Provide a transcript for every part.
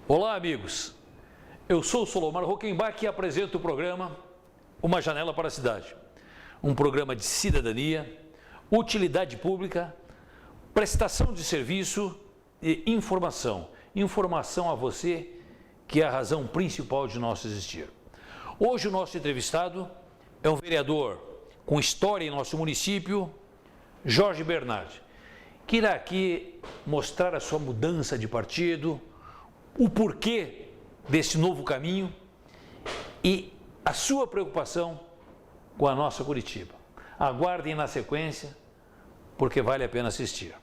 Olá, amigos. Eu sou o Solomar Rockenbach e apresento o programa Uma Janela para a Cidade. Um programa de cidadania, utilidade pública, prestação de serviço e informação. Informação a você, que é a razão principal de nosso existir. Hoje o nosso entrevistado é um vereador com história em nosso município, Jorge Bernardi, que irá aqui mostrar a sua mudança de partido, o porquê desse novo caminho e a sua preocupação com a nossa Curitiba. Aguardem na sequência, porque vale a pena assistir.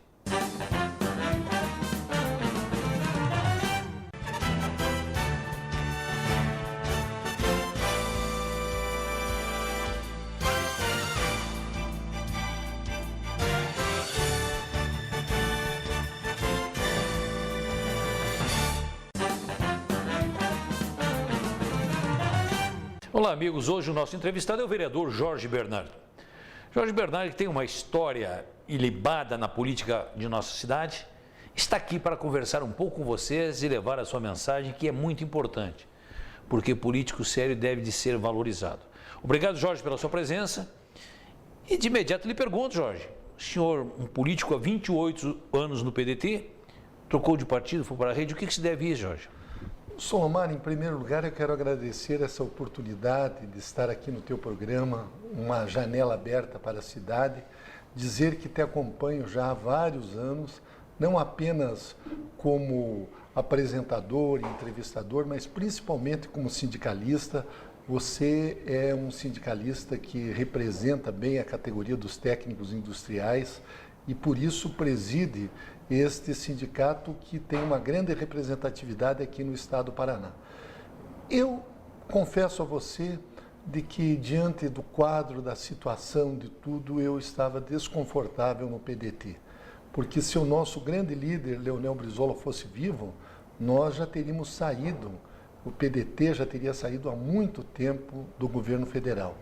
Olá, amigos. Hoje o nosso entrevistado é o vereador Jorge Bernardi. Jorge Bernardi, que tem uma história ilibada na política de nossa cidade, está aqui para conversar um pouco com vocês e levar a sua mensagem, que é muito importante, porque político sério deve de ser valorizado. Obrigado, Jorge, pela sua presença. E de imediato lhe pergunto, Jorge, o senhor, um político há 28 anos no PDT, trocou de partido, foi para a rede, o que se deve ir, Jorge? Solomar, em primeiro lugar, eu quero agradecer essa oportunidade de estar aqui no teu programa, uma janela aberta para a cidade, dizer que te acompanho já há vários anos, não apenas como apresentador e entrevistador, mas principalmente como sindicalista. Você é um sindicalista que representa bem a categoria dos técnicos industriais e por isso preside este sindicato que tem uma grande representatividade aqui no estado do Paraná. Eu confesso a você de que diante do quadro, da situação, de tudo, eu estava desconfortável no PDT, porque se o nosso grande líder, Leonel Brizola, fosse vivo, nós já teríamos saído, o PDT já teria saído há muito tempo do governo federal.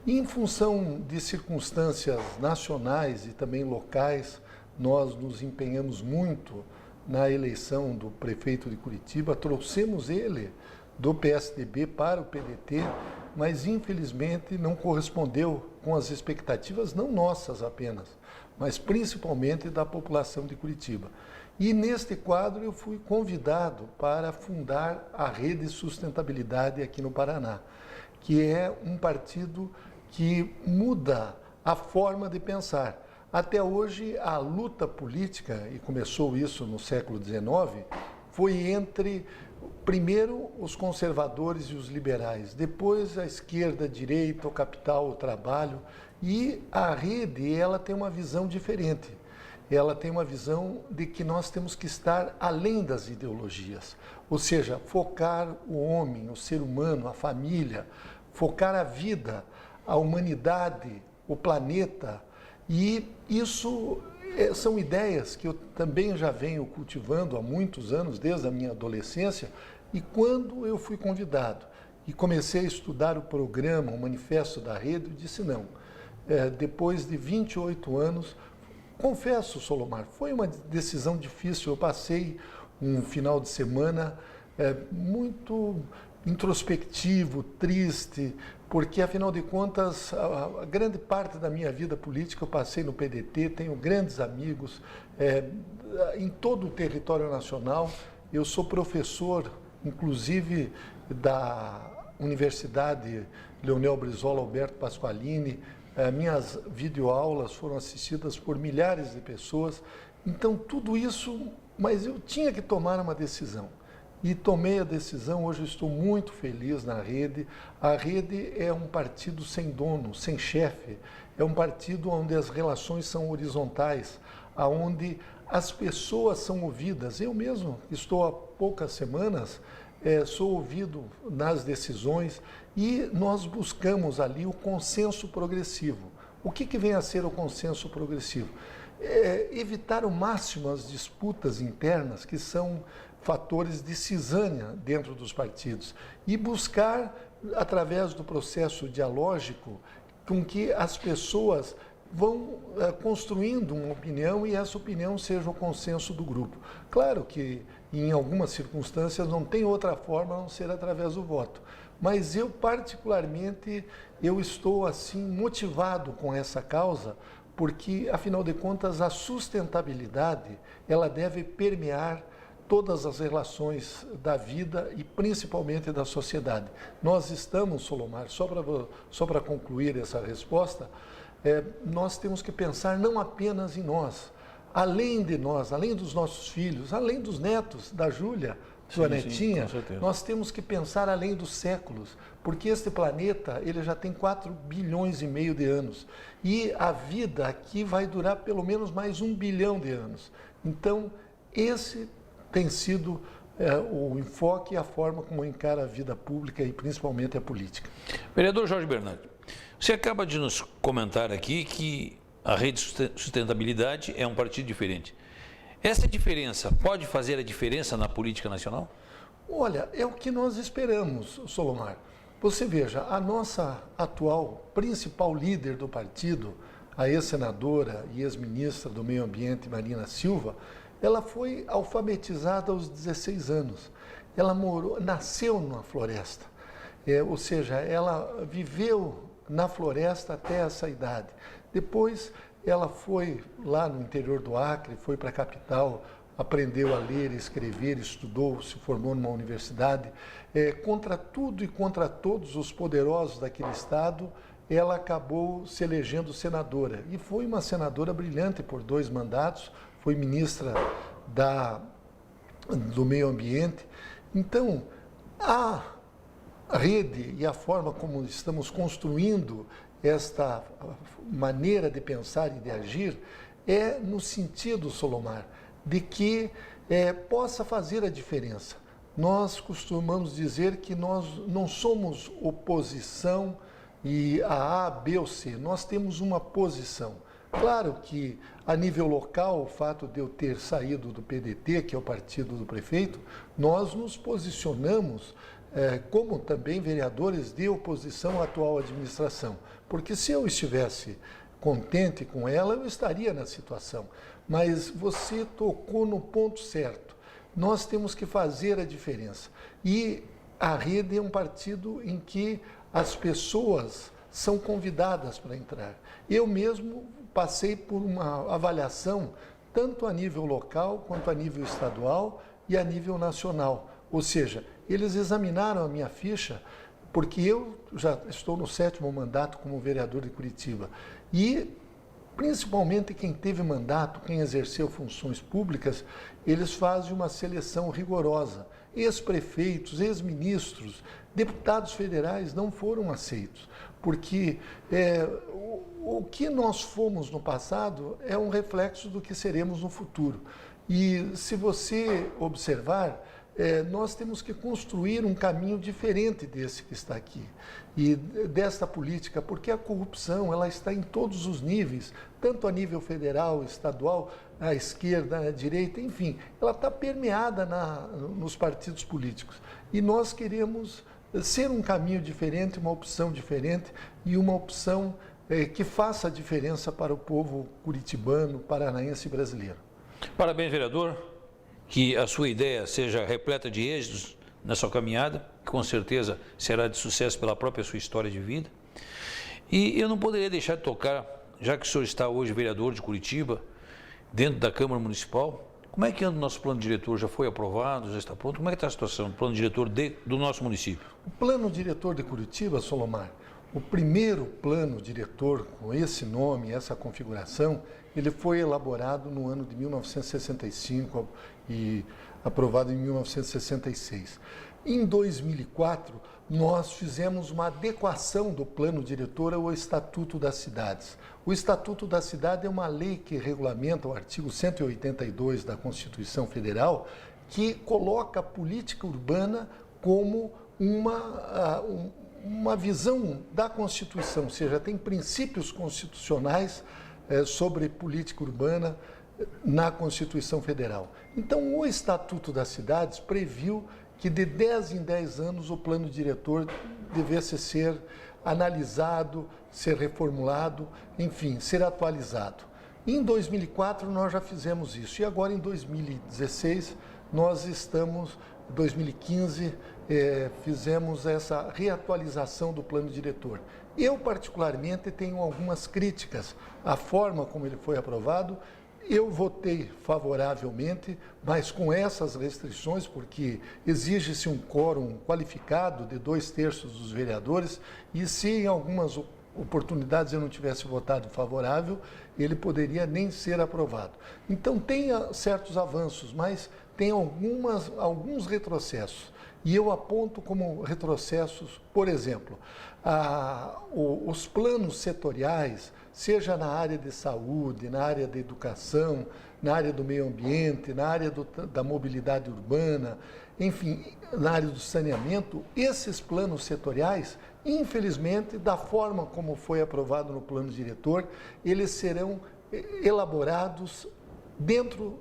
E em função de circunstâncias nacionais e também locais, nós nos empenhamos muito na eleição do prefeito de Curitiba, trouxemos ele do PSDB para o PDT, mas infelizmente não correspondeu com as expectativas, não nossas apenas, mas principalmente da população de Curitiba. E neste quadro eu fui convidado para fundar a Rede Sustentabilidade aqui no Paraná, que é um partido que muda a forma de pensar. Até hoje, a luta política, e começou isso no século XIX, foi entre, primeiro, os conservadores e os liberais, depois a esquerda, a direita, o capital, o trabalho, e a rede, ela tem uma visão diferente. Ela tem uma visão de que nós temos que estar além das ideologias, ou seja, focar o homem, o ser humano, a família, focar a vida, a humanidade, o planeta. E isso são ideias que eu também já venho cultivando há muitos anos, desde a minha adolescência, e quando eu fui convidado e comecei a estudar o programa, o manifesto da rede, eu disse não. Depois de 28 anos, confesso, Solomar, foi uma decisão difícil. Eu passei um final de semana muito introspectivo, triste, porque, afinal de contas, a grande parte da minha vida política eu passei no PDT, tenho grandes amigos em todo o território nacional. Eu sou professor, inclusive, da Universidade Leonel Brizola Alberto Pasqualini. Minhas videoaulas foram assistidas por milhares de pessoas. Então, tudo isso, mas eu tinha que tomar uma decisão. E tomei a decisão, hoje eu estou muito feliz na rede. A rede é um partido sem dono, sem chefe, é um partido onde as relações são horizontais, onde as pessoas são ouvidas. Eu mesmo estou há poucas semanas, sou ouvido nas decisões e nós buscamos ali o consenso progressivo. O que vem a ser o consenso progressivo? Evitar ao máximo as disputas internas, que são fatores de cisânia dentro dos partidos, e buscar, através do processo dialógico, com que as pessoas vão construindo uma opinião e essa opinião seja o consenso do grupo. Claro que e em algumas circunstâncias não tem outra forma a não ser através do voto. Mas eu, particularmente, eu estou assim motivado com essa causa, porque, afinal de contas, a sustentabilidade, ela deve permear todas as relações da vida e principalmente da sociedade. Nós estamos, Solomar, só para concluir essa resposta, nós temos que pensar não apenas em nós, além de nós, além dos nossos filhos, além dos netos, da Júlia, sua netinha, nós temos que pensar além dos séculos, porque este planeta ele já tem 4 bilhões e meio de anos e a vida aqui vai durar pelo menos mais 1 bilhão de anos. Então, esse tem sido o enfoque e a forma como encara a vida pública e principalmente a política. Vereador Jorge Bernardi, você acaba de nos comentar aqui que a Rede Sustentabilidade é um partido diferente. Essa diferença pode fazer a diferença na política nacional? Olha, é o que nós esperamos, Solomar. Você veja, a nossa atual principal líder do partido, a ex-senadora e ex-ministra do Meio Ambiente, Marina Silva, ela foi alfabetizada aos 16 anos. Ela nasceu na floresta, ou seja, ela viveu na floresta até essa idade. Depois, ela foi lá no interior do Acre, foi para a capital, aprendeu a ler, escrever, estudou, se formou numa universidade. Contra tudo e contra todos os poderosos daquele estado, ela acabou se elegendo senadora. E foi uma senadora brilhante por 2 mandatos, foi ministra do Meio Ambiente. Então, a rede e a forma como estamos construindo esta maneira de pensar e de agir é no sentido, Solomar, de que possa fazer a diferença. Nós costumamos dizer que nós não somos oposição e a A, B ou C, nós temos uma posição. Claro que, a nível local, o fato de eu ter saído do PDT, que é o partido do prefeito, nós nos posicionamos como também vereadores de oposição à atual administração. Porque se eu estivesse contente com ela, eu estaria na situação. Mas você tocou no ponto certo. Nós temos que fazer a diferença. E a Rede é um partido em que as pessoas são convidadas para entrar. Eu mesmo passei por uma avaliação, tanto a nível local, quanto a nível estadual e a nível nacional. Ou seja, eles examinaram a minha ficha, porque eu já estou no 7º mandato como vereador de Curitiba. E, principalmente, quem teve mandato, quem exerceu funções públicas, eles fazem uma seleção rigorosa. Ex-prefeitos, ex-ministros, deputados federais não foram aceitos, porque o que nós fomos no passado é um reflexo do que seremos no futuro. E se você observar, nós temos que construir um caminho diferente desse que está aqui e desta política, porque a corrupção ela está em todos os níveis, tanto a nível federal, estadual, à esquerda, à direita, enfim, ela está permeada nos partidos políticos. E nós queremos ser um caminho diferente, uma opção diferente e uma opção que faça a diferença para o povo curitibano, paranaense e brasileiro. Parabéns, vereador. Que a sua ideia seja repleta de êxitos na sua caminhada, que com certeza será de sucesso pela própria sua história de vida. E eu não poderia deixar de tocar, já que o senhor está hoje vereador de Curitiba, dentro da Câmara Municipal, como é que anda o nosso plano diretor? Já foi aprovado? Já está pronto? Como é que está a situação do plano diretor do nosso município? O plano diretor de Curitiba, Solomar, o primeiro plano diretor com esse nome, essa configuração, ele foi elaborado no ano de 1965 e aprovado em 1966. Em 2004, nós fizemos uma adequação do plano diretor ao Estatuto das Cidades. O Estatuto da Cidade é uma lei que regulamenta o artigo 182 da Constituição Federal, que coloca a política urbana como uma visão da Constituição, ou seja, tem princípios constitucionais sobre política urbana na Constituição Federal. Então, o Estatuto das Cidades previu que de 10 em 10 anos o plano diretor devesse ser analisado, ser reformulado, enfim, ser atualizado. Em 2004 nós já fizemos isso e agora em 2016 nós estamos, em 2015, fizemos essa reatualização do plano diretor. Eu, particularmente, tenho algumas críticas à forma como ele foi aprovado. Eu votei favoravelmente, mas com essas restrições, porque exige-se um quórum qualificado de 2/3 dos vereadores, e se em algumas oportunidades eu não tivesse votado favorável, ele poderia nem ser aprovado. Então tem certos avanços, mas tem alguns retrocessos. E eu aponto como retrocessos, por exemplo, os planos setoriais, seja na área de saúde, na área da educação, na área do meio ambiente, na área da mobilidade urbana, enfim, na área do saneamento, esses planos setoriais, infelizmente, da forma como foi aprovado no plano diretor, eles serão elaborados dentro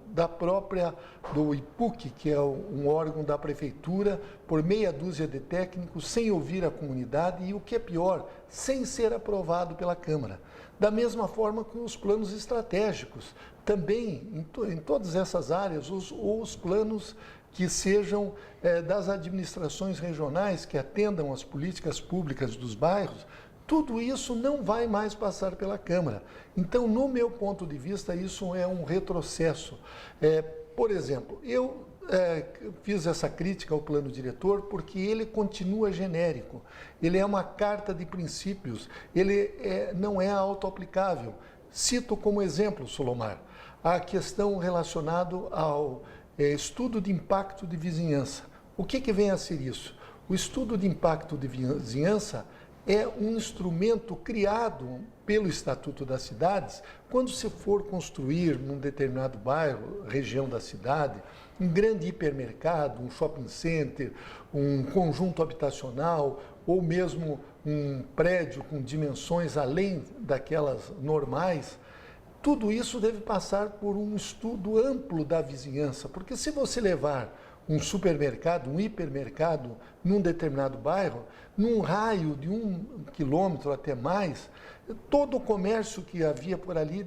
do IPUC, que é um órgão da prefeitura, por meia dúzia de técnicos, sem ouvir a comunidade e, o que é pior, sem ser aprovado pela Câmara. Da mesma forma com os planos estratégicos, também em todas essas áreas, os planos que sejam das administrações regionais, que atendam às políticas públicas dos bairros, tudo isso não vai mais passar pela Câmara. Então, no meu ponto de vista, isso é um retrocesso. Por exemplo, eu fiz essa crítica ao plano diretor porque ele continua genérico. Ele é uma carta de princípios, ele não é autoaplicável. Cito como exemplo, Solomar, a questão relacionada ao estudo de impacto de vizinhança. O que vem a ser isso? O estudo de impacto de vizinhança é um instrumento criado pelo Estatuto das Cidades quando se for construir num determinado bairro, região da cidade, um grande hipermercado, um shopping center, um conjunto habitacional ou mesmo um prédio com dimensões além daquelas normais. Tudo isso deve passar por um estudo amplo da vizinhança, porque se você levar um supermercado, um hipermercado num determinado bairro, num raio de 1 quilômetro até mais, todo o comércio que havia por ali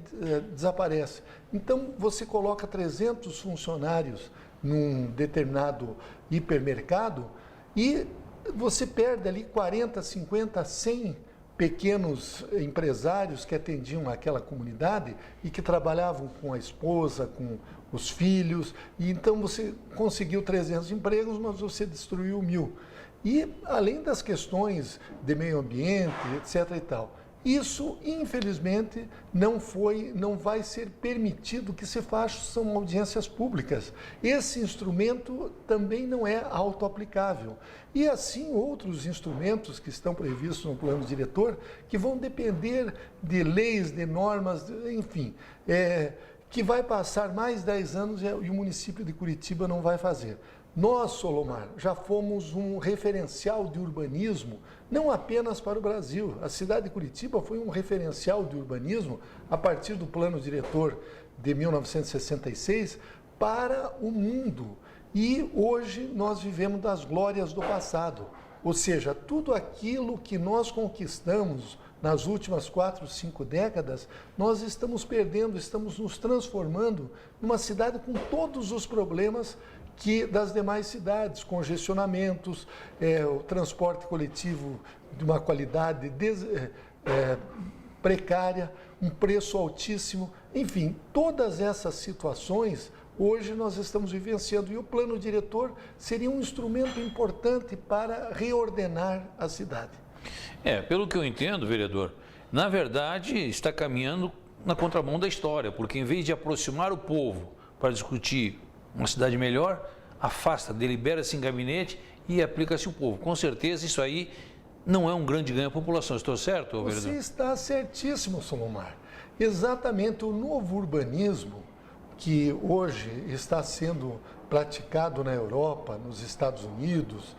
desaparece. Então, você coloca 300 funcionários num determinado hipermercado e você perde ali 40, 50, 100 pequenos empresários que atendiam aquela comunidade e que trabalhavam com a esposa, com os filhos, e então você conseguiu 300 empregos, mas você destruiu 1.000. E além das questões de meio ambiente, etc. e tal, isso, infelizmente, não vai ser permitido que se façam audiências públicas. Esse instrumento também não é autoaplicável. E assim outros instrumentos que estão previstos no plano diretor, que vão depender de leis, de normas, enfim, que vai passar mais 10 anos e o município de Curitiba não vai fazer. Nós, Solomar, já fomos um referencial de urbanismo, não apenas para o Brasil. A cidade de Curitiba foi um referencial de urbanismo a partir do plano diretor de 1966 para o mundo. E hoje nós vivemos das glórias do passado. Ou seja, tudo aquilo que nós conquistamos nas últimas 4, 5 décadas, nós estamos perdendo, estamos nos transformando numa cidade com todos os problemas das demais cidades, congestionamentos, o transporte coletivo de uma qualidade precária, um preço altíssimo, enfim, todas essas situações hoje nós estamos vivenciando e o plano diretor seria um instrumento importante para reordenar a cidade. Pelo que eu entendo, vereador, na verdade está caminhando na contramão da história, porque em vez de aproximar o povo para discutir uma cidade melhor, afasta, delibera-se em gabinete e aplica-se o povo. Com certeza isso aí não é um grande ganho à população. Estou certo, vereador? Você está certíssimo, Solomar. Exatamente, o novo urbanismo que hoje está sendo praticado na Europa, nos Estados Unidos.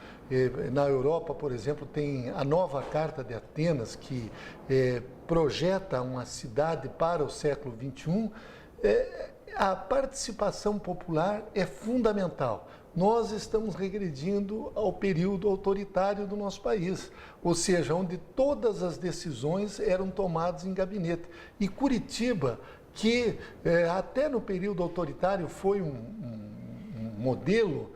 Na Europa, por exemplo, tem a nova Carta de Atenas, que projeta uma cidade para o século XXI. A participação popular é fundamental. Nós estamos regredindo ao período autoritário do nosso país, ou seja, onde todas as decisões eram tomadas em gabinete. E Curitiba, que até no período autoritário foi um modelo,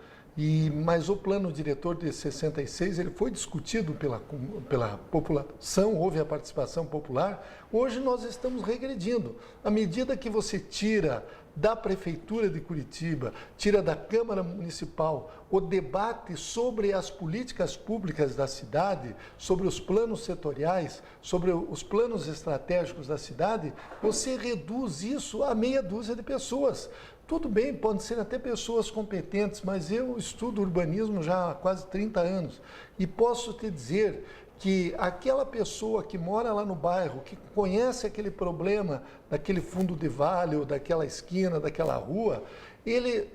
mas o plano diretor de 66 ele foi discutido pela população, houve a participação popular. Hoje nós estamos regredindo. À medida que você tira da Prefeitura de Curitiba, tira da Câmara Municipal o debate sobre as políticas públicas da cidade, sobre os planos setoriais, sobre os planos estratégicos da cidade, você reduz isso a meia dúzia de pessoas. Tudo bem, podem ser até pessoas competentes, mas eu estudo urbanismo já há quase 30 anos e posso te dizer que aquela pessoa que mora lá no bairro, que conhece aquele problema daquele fundo de vale, ou daquela esquina, daquela rua, ele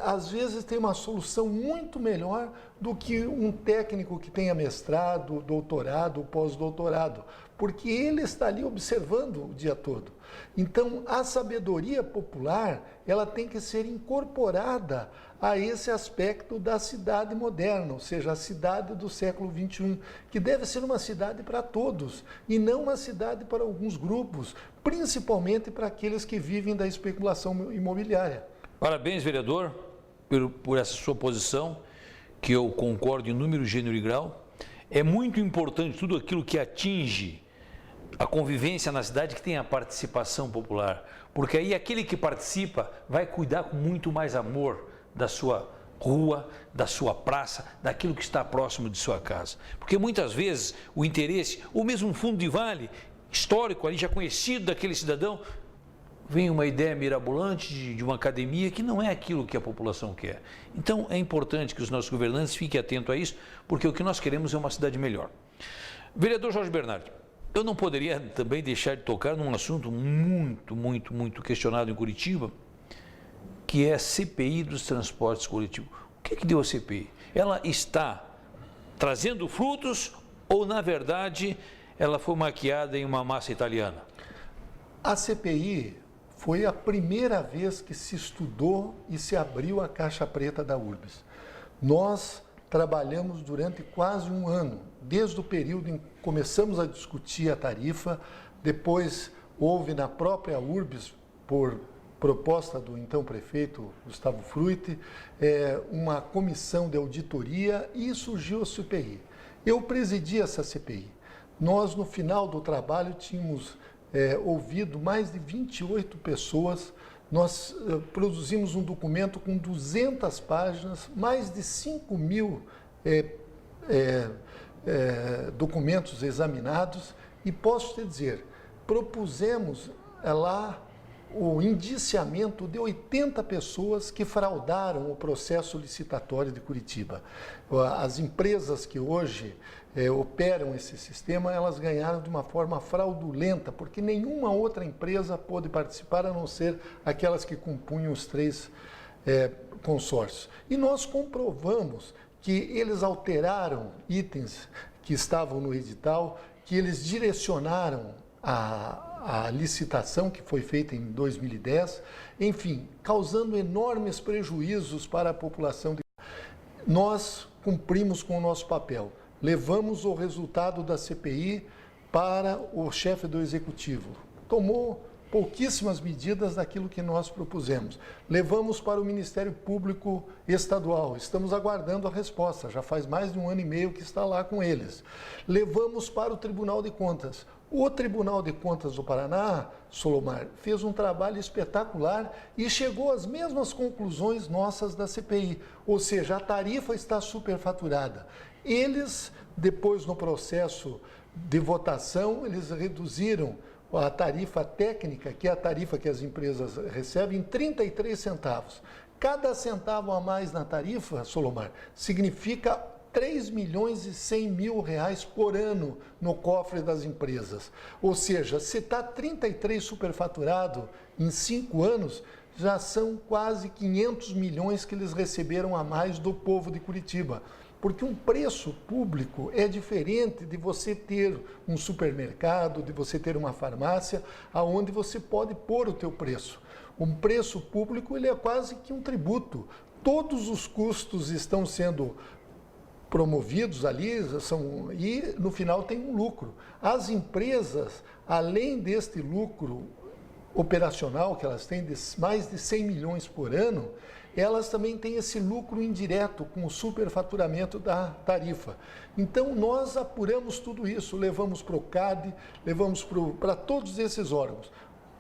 às vezes tem uma solução muito melhor do que um técnico que tenha mestrado, doutorado, pós-doutorado, porque ele está ali observando o dia todo. Então, a sabedoria popular, ela tem que ser incorporada a esse aspecto da cidade moderna, ou seja, a cidade do século XXI, que deve ser uma cidade para todos e não uma cidade para alguns grupos, principalmente para aqueles que vivem da especulação imobiliária. Parabéns, vereador, por essa sua posição, que eu concordo em número, gênero e grau. É muito importante tudo aquilo que atinge a convivência na cidade, que tem a participação popular, porque aí aquele que participa vai cuidar com muito mais amor da sua rua, da sua praça, daquilo que está próximo de sua casa. Porque muitas vezes o interesse, ou mesmo um fundo de vale histórico ali já conhecido daquele cidadão, vem uma ideia mirabolante de uma academia que não é aquilo que a população quer. Então é importante que os nossos governantes fiquem atentos a isso, porque o que nós queremos é uma cidade melhor. Vereador Jorge Bernardi, eu não poderia também deixar de tocar num assunto muito questionado em Curitiba, que é a CPI dos transportes coletivos. O que deu a CPI? Ela está trazendo frutos ou, na verdade, ela foi maquiada em uma massa italiana? A CPI foi a primeira vez que se estudou e se abriu a caixa preta da URBS. Nós trabalhamos durante quase um ano, desde o período em que começamos a discutir a tarifa, depois houve na própria URBS, por proposta do então prefeito Gustavo Frutti, uma comissão de auditoria e surgiu a CPI. Eu presidi essa CPI. Nós, no final do trabalho, tínhamos ouvido mais de 28 pessoas. Nós produzimos um documento com 200 páginas, mais de 5.000 documentos examinados e posso te dizer, propusemos lá o indiciamento de 80 pessoas que fraudaram o processo licitatório de Curitiba. As empresas que hoje operam esse sistema, elas ganharam de uma forma fraudulenta, porque nenhuma outra empresa pôde participar, a não ser aquelas que compunham os 3 consórcios. E nós comprovamos que eles alteraram itens que estavam no edital, que eles direcionaram a licitação que foi feita em 2010, enfim, causando enormes prejuízos para a população. Nós cumprimos com o nosso papel, levamos o resultado da CPI para o chefe do Executivo. Tomou pouquíssimas medidas daquilo que nós propusemos. Levamos para o Ministério Público Estadual, estamos aguardando a resposta, já faz mais de 1 ano e meio que está lá com eles. Levamos para o Tribunal de Contas. O Tribunal de Contas do Paraná, Solomar, fez um trabalho espetacular e chegou às mesmas conclusões nossas da CPI, ou seja, a tarifa está superfaturada. Eles, depois no processo de votação, eles reduziram a tarifa técnica, que é a tarifa que as empresas recebem, em 33 centavos. Cada centavo a mais na tarifa, Solomar, significa 3.100.000 reais por ano no cofre das empresas. Ou seja, se está 33 superfaturado em 5 anos, já são quase 500 milhões que eles receberam a mais do povo de Curitiba. Porque um preço público é diferente de você ter um supermercado, de você ter uma farmácia, aonde você pode pôr o teu preço. Um preço público, ele é quase que um tributo. Todos os custos estão sendo promovidos ali e no final tem um lucro. As empresas, além deste lucro operacional que elas têm de mais de 100 milhões por ano, elas também têm esse lucro indireto com o superfaturamento da tarifa. Então, nós apuramos tudo isso, levamos para o CAD, levamos para todos esses órgãos.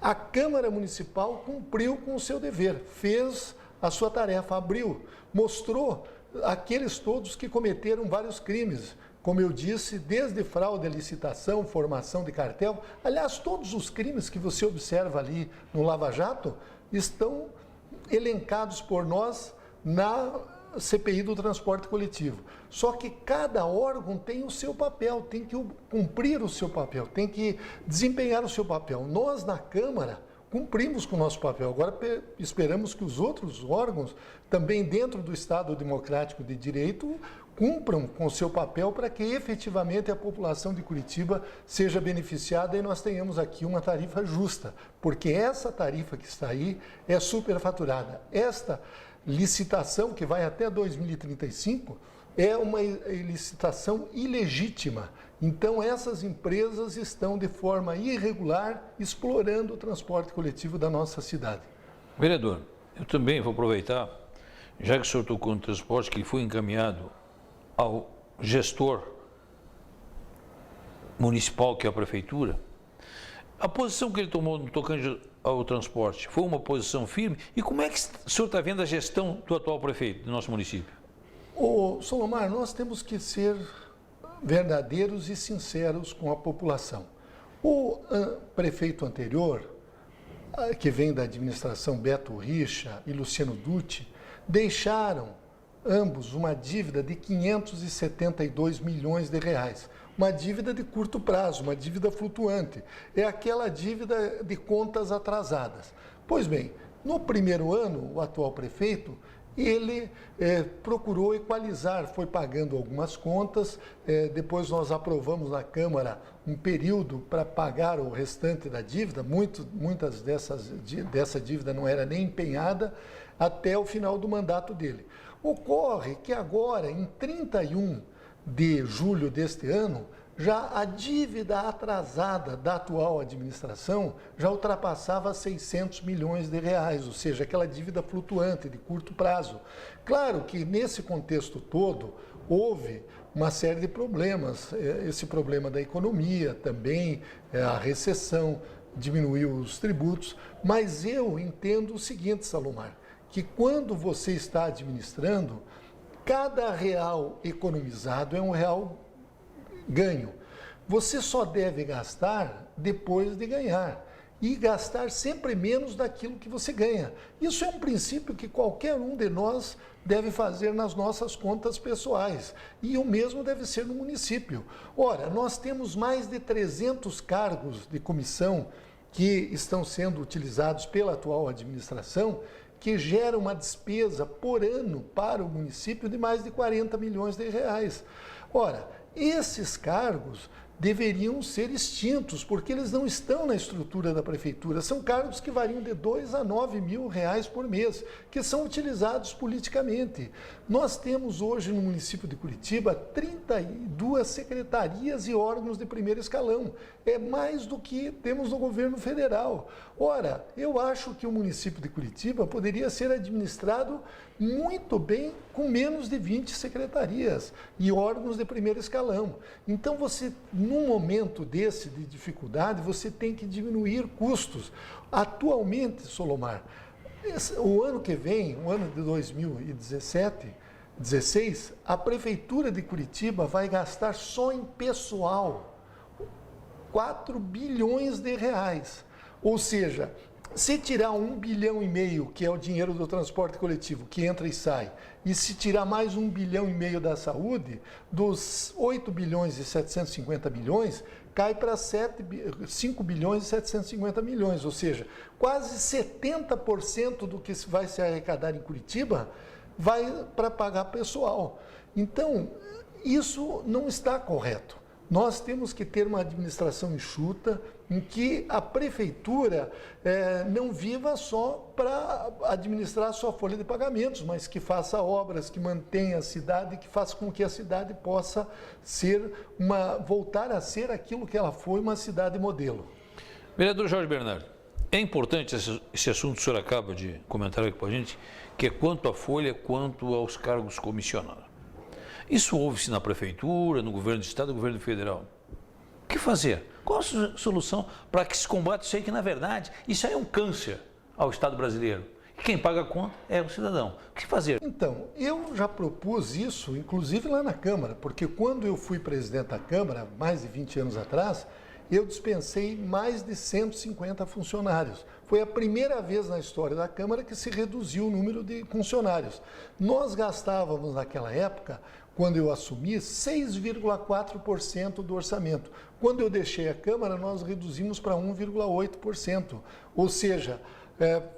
A Câmara Municipal cumpriu com o seu dever, fez a sua tarefa, abriu, mostrou aqueles todos que cometeram vários crimes, como eu disse, desde fraude à licitação, formação de cartel. Aliás, todos os crimes que você observa ali no Lava Jato estão elencados por nós na CPI do transporte coletivo. Só que cada órgão tem o seu papel, tem que cumprir o seu papel, tem que desempenhar o seu papel. Nós, na Câmara, cumprimos com o nosso papel. Agora esperamos que os outros órgãos, também dentro do Estado Democrático de Direito, cumpram com o seu papel para que efetivamente a população de Curitiba seja beneficiada e nós tenhamos aqui uma tarifa justa, porque essa tarifa que está aí é superfaturada. Esta licitação, que vai até 2035, é uma licitação ilegítima. Então, essas empresas estão de forma irregular explorando o transporte coletivo da nossa cidade. Vereador, eu também vou aproveitar, já que o senhor tocou no transporte, que ele foi encaminhado ao gestor municipal, que é a prefeitura, a posição que ele tomou no tocante ao transporte foi uma posição firme? E como é que o senhor está vendo a gestão do atual prefeito do nosso município? Ô, Solomar, nós temos que ser verdadeiros e sinceros com a população. O prefeito anterior, que vem da administração Beto Richa e Luciano Dutti, deixaram ambos uma dívida de 572 milhões de reais. Uma dívida de curto prazo, uma dívida flutuante. É aquela dívida de contas atrasadas. Pois bem, no primeiro ano, o atual prefeito, ele procurou equalizar, foi pagando algumas contas, depois nós aprovamos na Câmara um período para pagar o restante da dívida, muitas dessa dívida não era nem empenhada, até o final do mandato dele. Ocorre que agora, em 31 de julho deste ano, já a dívida atrasada da atual administração já ultrapassava 600 milhões de reais, ou seja, aquela dívida flutuante de curto prazo. Claro que nesse contexto todo houve uma série de problemas, esse problema da economia também, a recessão, diminuiu os tributos, mas eu entendo o seguinte, Salomar, que quando você está administrando, cada real economizado é um real ganho. Você só deve gastar depois de ganhar e gastar sempre menos daquilo que você ganha. Isso é um princípio que qualquer um de nós deve fazer nas nossas contas pessoais e o mesmo deve ser no município. Ora, nós temos mais de 300 cargos de comissão que estão sendo utilizados pela atual administração, que gera uma despesa por ano para o município de mais de 40 milhões de reais. Ora, esses cargos deveriam ser extintos, porque eles não estão na estrutura da prefeitura. São cargos que variam de 2 a 9 mil reais por mês, que são utilizados politicamente. Nós temos hoje no município de Curitiba 32 secretarias e órgãos de primeiro escalão. É mais do que temos no governo federal. Ora, eu acho que o município de Curitiba poderia ser administrado muito bem com menos de 20 secretarias e órgãos de primeiro escalão. Então, você, num momento desse de dificuldade, você tem que diminuir custos. Atualmente, Solomar, o ano que vem, o ano de 2016, a Prefeitura de Curitiba vai gastar só em pessoal 4 bilhões de reais. Ou seja, se tirar 1,5 bilhão, que é o dinheiro do transporte coletivo, que entra e sai, e se tirar mais 1,5 bilhão da saúde, dos 8 bilhões e 750 milhões, cai para 5 bilhões e 750 milhões, ou seja, quase 70% do que vai se arrecadar em Curitiba vai para pagar pessoal. Então, isso não está correto. Nós temos que ter uma administração enxuta, em que a prefeitura não viva só para administrar a sua folha de pagamentos, mas que faça obras, que mantenha a cidade, que faça com que a cidade possa voltar a ser aquilo que ela foi, uma cidade modelo. Vereador Jorge Bernardo. É importante esse assunto que o senhor acaba de comentar aqui com a gente, que é quanto à folha, quanto aos cargos comissionados. Isso ouve-se na prefeitura, no governo do estado, no governo federal. O que fazer? Qual a solução para que se combate isso aí, que na verdade isso aí é um câncer ao Estado brasileiro? E quem paga a conta é o cidadão. O que fazer? Então, eu já propus isso, inclusive lá na Câmara, porque quando eu fui presidente da Câmara, mais de 20 anos atrás, eu dispensei mais de 150 funcionários. Foi a primeira vez na história da Câmara que se reduziu o número de funcionários. Nós gastávamos naquela época, quando eu assumi, 6,4% do orçamento. Quando eu deixei a Câmara, nós reduzimos para 1,8%. Ou seja,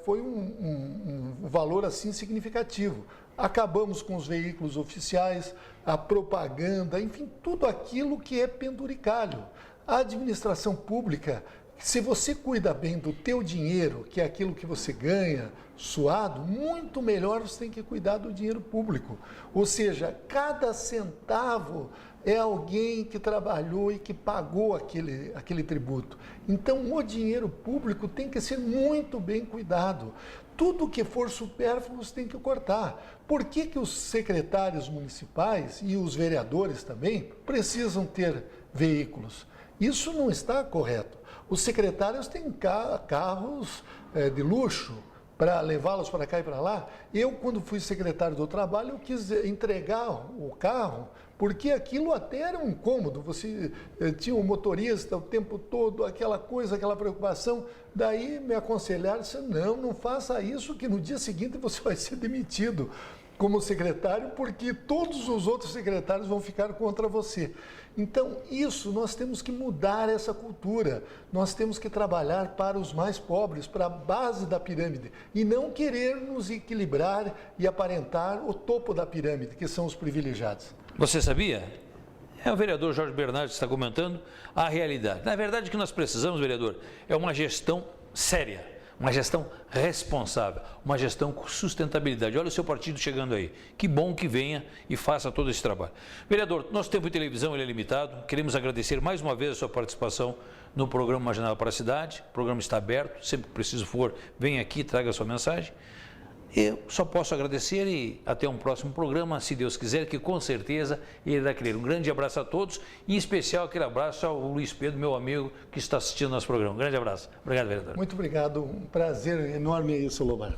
foi um valor assim significativo. Acabamos com os veículos oficiais, a propaganda, enfim, tudo aquilo que é penduricalho. A administração pública, se você cuida bem do teu dinheiro, que é aquilo que você ganha, suado, muito melhor você tem que cuidar do dinheiro público. Ou seja, cada centavo é alguém que trabalhou e que pagou aquele tributo. Então, o dinheiro público tem que ser muito bem cuidado. Tudo que for supérfluo você tem que cortar. Por que que os secretários municipais e os vereadores também precisam ter veículos? Isso não está correto. Os secretários têm carros de luxo para levá-los para cá e para lá. Eu, quando fui secretário do Trabalho, eu quis entregar o carro, porque aquilo até era um incômodo. Você tinha um motorista o tempo todo, aquela coisa, aquela preocupação. Daí me aconselharam, não faça isso, que no dia seguinte você vai ser demitido como secretário, porque todos os outros secretários vão ficar contra você. Então, nós temos que mudar essa cultura, nós temos que trabalhar para os mais pobres, para a base da pirâmide, e não querer nos equilibrar e aparentar o topo da pirâmide, que são os privilegiados. Você sabia? É o vereador Jorge Bernardes que está comentando a realidade. Na verdade, o que nós precisamos, vereador, é uma gestão séria. Uma gestão responsável, uma gestão com sustentabilidade. Olha o seu partido chegando aí. Que bom que venha e faça todo esse trabalho. Vereador, nosso tempo de televisão ele é limitado. Queremos agradecer mais uma vez a sua participação no programa Uma Janela para a Cidade. O programa está aberto. Sempre que preciso for, venha aqui e traga a sua mensagem. Eu só posso agradecer e até um próximo programa, se Deus quiser, que com certeza ele irá querer. Um grande abraço a todos, em especial aquele abraço ao Luiz Pedro, meu amigo, que está assistindo nosso programa. Um grande abraço. Obrigado, vereador. Muito obrigado. Um prazer enorme aí, Solomar.